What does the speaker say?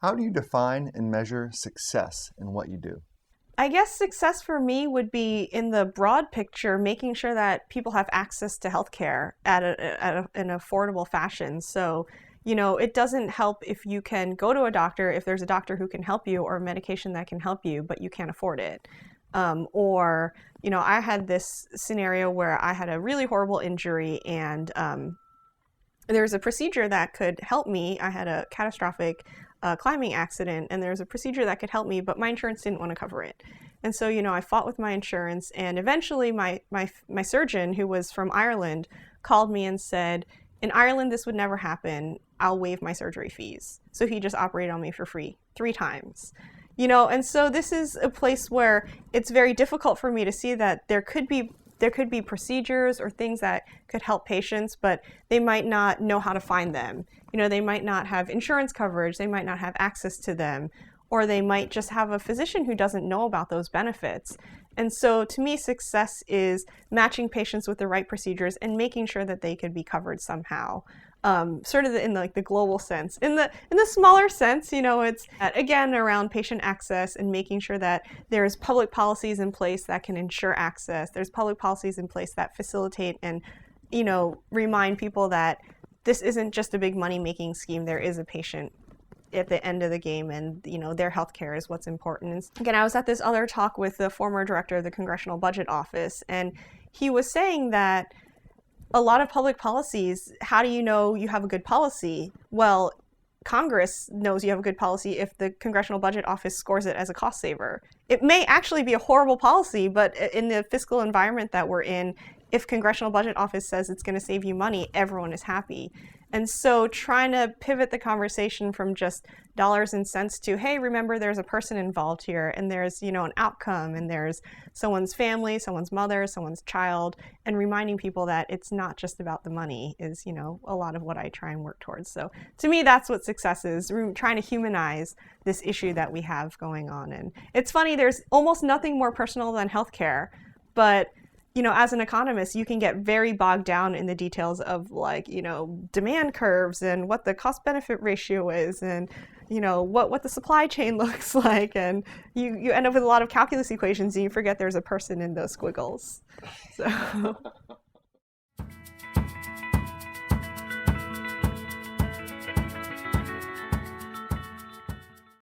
How do you define and measure success in what you do? I guess success for me would be in the broad picture, making sure that people have access to healthcare at an affordable fashion. So, it doesn't help if you can go to a doctor, if there's a doctor who can help you or a medication that can help you, but you can't afford it. Or, I had this scenario where I had a really horrible injury and there was a procedure that could help me. I had a catastrophic climbing accident, and there was a procedure that could help me, but my insurance didn't want to cover it. And so, I fought with my insurance, and eventually my surgeon, who was from Ireland, called me and said, in Ireland, this would never happen. I'll waive my surgery fees. So he just operated on me for free 3 times. And so this is a place where it's very difficult for me to see that there could be procedures or things that could help patients, but they might not know how to find them. They might not have insurance coverage, they might not have access to them, or they might just have a physician who doesn't know about those benefits. And so to me, success is matching patients with the right procedures and making sure that they could be covered somehow. Sort of in the global sense. In the smaller sense, it's again around patient access and making sure that there's public policies in place that can ensure access. There's public policies in place that facilitate and remind people that this isn't just a big money-making scheme. There is a patient at the end of the game, and their healthcare is what's important. And again, I was at this other talk with the former director of the Congressional Budget Office, and he was saying that a lot of public policies, how do you know you have a good policy? Well, Congress knows you have a good policy if the Congressional Budget Office scores it as a cost saver. It may actually be a horrible policy, but in the fiscal environment that we're in, if Congressional Budget Office says it's going to save you money, everyone is happy. And so trying to pivot the conversation from just dollars and cents to, hey, remember there's a person involved here, and there's, an outcome, and there's someone's family, someone's mother, someone's child, and reminding people that it's not just about the money is, a lot of what I try and work towards. So to me, that's what success is, trying to humanize this issue that we have going on. And it's funny, there's almost nothing more personal than healthcare, but as an economist, you can get very bogged down in the details of demand curves and what the cost benefit ratio is and, what the supply chain looks like. And you end up with a lot of calculus equations and you forget there's a person in those squiggles. So.